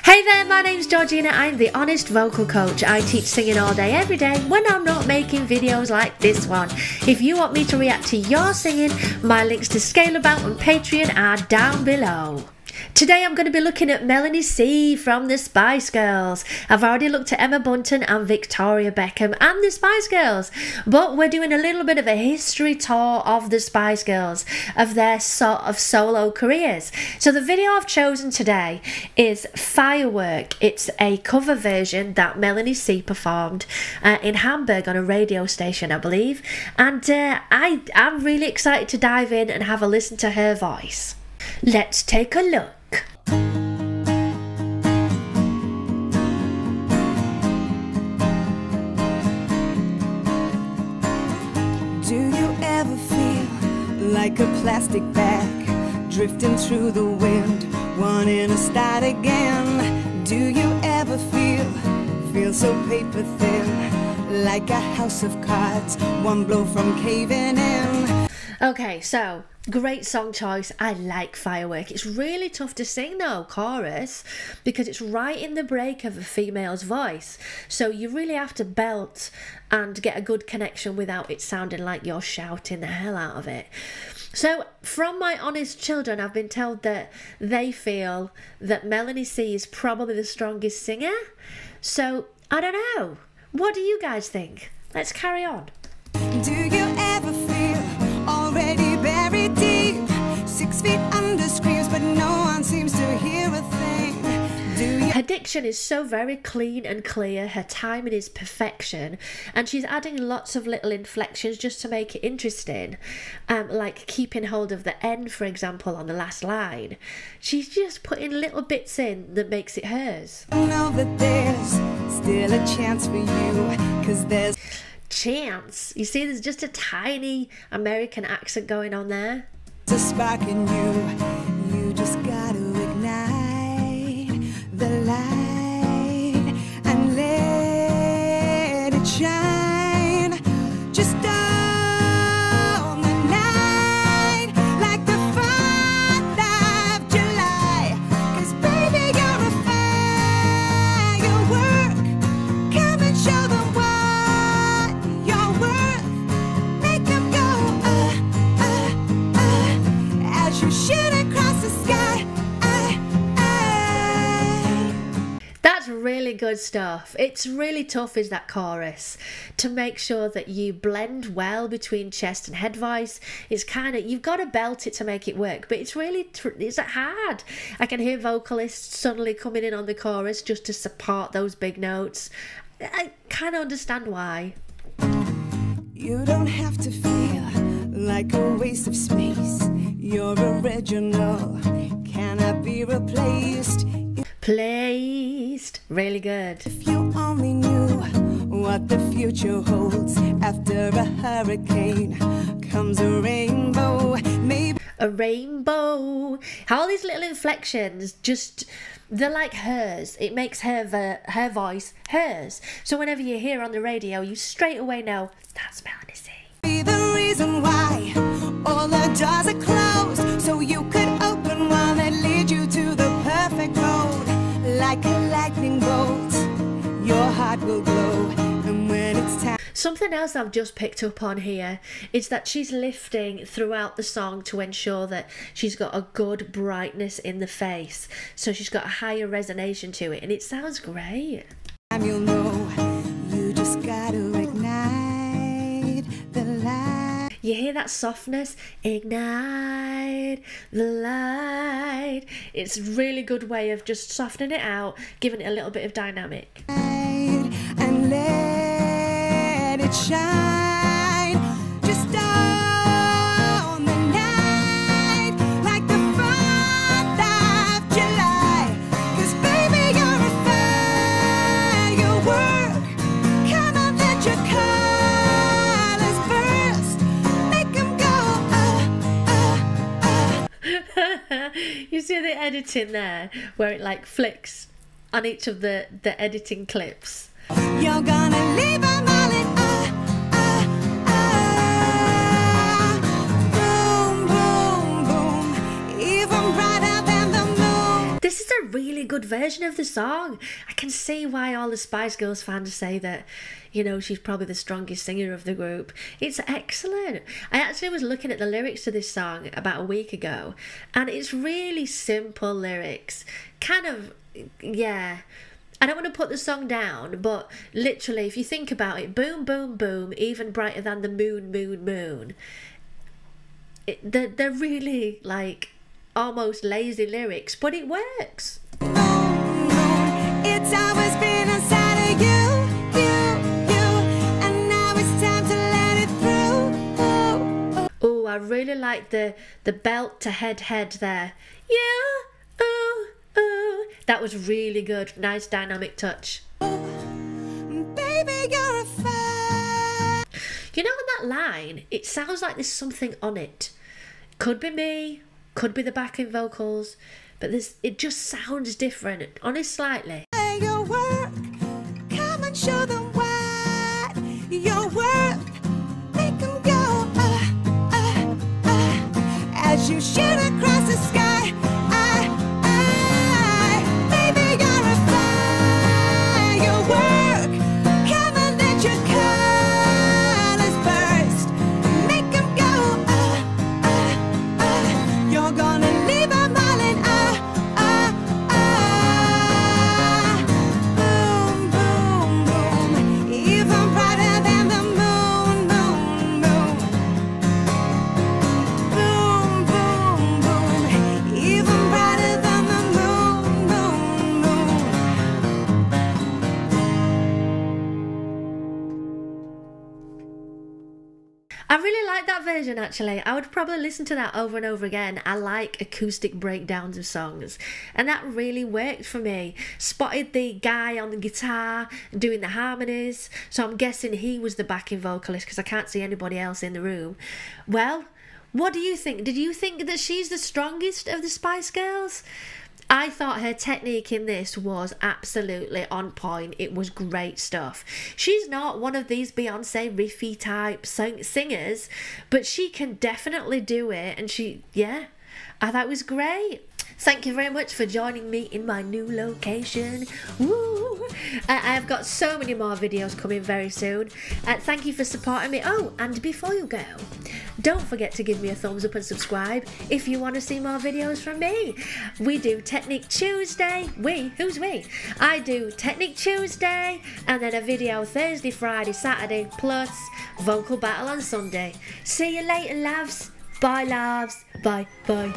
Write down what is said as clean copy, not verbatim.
Hey there, my name's Georgina. I'm the Honest Vocal Coach. I teach singing all day, every day, when I'm not making videos like this one. If you want me to react to your singing, my links to Scale About and Patreon are down below. Today I'm going to be looking at Melanie C from the Spice Girls. I've already looked at Emma Bunton and Victoria Beckham and the Spice Girls, but we're doing a little bit of a history tour of the Spice Girls, of their sort of solo careers. So the video I've chosen today is Firework. It's a cover version that Melanie C performed in Hamburg on a radio station, I believe, and I'm really excited to dive in and have a listen to her voice. Let's take a look. Do you ever feel like a plastic bag drifting through the wind, wanting to start again? Do you ever feel so paper thin, like a house of cards, one blow from caving in? Okay, so great song choice. I like Firework. It's really tough to sing though, chorus, because it's right in the break of a female's voice. So you really have to belt and get a good connection without it sounding like you're shouting the hell out of it. So from my honest children, I've been told that they feel that Melanie C is probably the strongest singer. So I don't know. What do you guys think? Let's carry on. Do you ever feel already buried deep, 6 feet under screams, but no one seems to hear a thing? Her diction is so very clean and clear, her timing is perfection, and she's adding lots of little inflections just to make it interesting, like keeping hold of the N, for example, on the last line. She's just putting little bits in that makes it hers. I know that there's still a chance for you, 'cause there's chance. You see, there's just a tiny American accent going on there. a spark in you. You just gotta ignite the light and let it shine. Just on the night, like the 4th of July. 'Cause baby, you're a firework. Come and show them what you're worth. Make them go, as you shoot across the sky. That's really good stuff. It's really tough, is that chorus, to make sure that you blend well between chest and head voice. It's kind of, you've got to belt it to make it work, but it's really it's hard. I can hear vocalists suddenly coming in on the chorus just to support those big notes. I kind of understand why. You don't have to feel like a waste of space. You're original, cannot be replaced. Placed. Really good. If you only knew what the future holds, after a hurricane comes a rainbow. Maybe a rainbow. All these little inflections, just, they're like hers. It makes her voice hers. So whenever you hear on the radio, you straight away know that's Melanie C. be the reason why all the doors are closed, so you could open one that lead you to the perfect road. Like a lightning bolt, your heart will glow, and when it's time. Something else I've just picked up on here is that she's lifting throughout the song to ensure that she's got a good brightness in the face. So she's got a higher resonation to it, and it sounds great. You'll know, you just gotta ignite the light. You hear that softness? Ignite the light. It's a really good way of just softening it out, giving it a little bit of dynamic. And let it shine. Just on the night, like the 4th of July. 'Cause baby, you're a firework. Come on, let your colors burst. Make them go, You see the editing there, where it like flicks on each of the editing clips. You're gonna leave them all in boom, boom, boom. Even brighter than the moon. This is a really good version of the song. I can see why all the Spice Girls fans say that, you know, she's probably the strongest singer of the group. It's excellent. I actually was looking at the lyrics to this song about a week ago, and it's really simple lyrics. Kind of, yeah. I don't want to put the song down, but literally, if you think about it, boom, boom, boom, even brighter than the moon, moon, moon. They're really, like, almost lazy lyrics, but it works. It's always been inside of you, and now it's time to let it through. Oh, I really like the belt to head there. Yeah, ooh, ooh. That was really good. Nice dynamic touch. Baby, you're a fire. You know, on that line, it sounds like there's something on it. Could be me, could be the backing vocals, but it just sounds different, only slightly. Your work, come and show them what your worth. Make them go, as you shoot across the sky. Baby, you're a firework. Come and let your colors burst. Make them go, you're gonna leave them all in boom, boom, boom. Even brighter than the moon, moon, moon. Boom, boom, boom. Even brighter than the moon, moon, moon. I really like that version, actually. I would probably listen to that over and over again. I like acoustic breakdowns of songs, and that really worked for me. Spotted the guy on the guitar doing the harmonies, so I'm guessing he was the backing vocalist because I can't see anybody else in the room. Well, what do you think? Did you think that she's the strongest of the Spice Girls? I thought her technique in this was absolutely on point. It was great stuff. She's not one of these Beyonce riffy type singers, but she can definitely do it, and I thought it was great. Thank you very much for joining me in my new location. Woo! I've got so many more videos coming very soon. Thank you for supporting me. Oh, and before you go, don't forget to give me a thumbs up and subscribe if you want to see more videos from me. We do Technique Tuesday. Who's we? I do Technique Tuesday, and then a video Thursday, Friday, Saturday, plus vocal battle on Sunday. See you later, loves. Bye, loves. Bye, bye.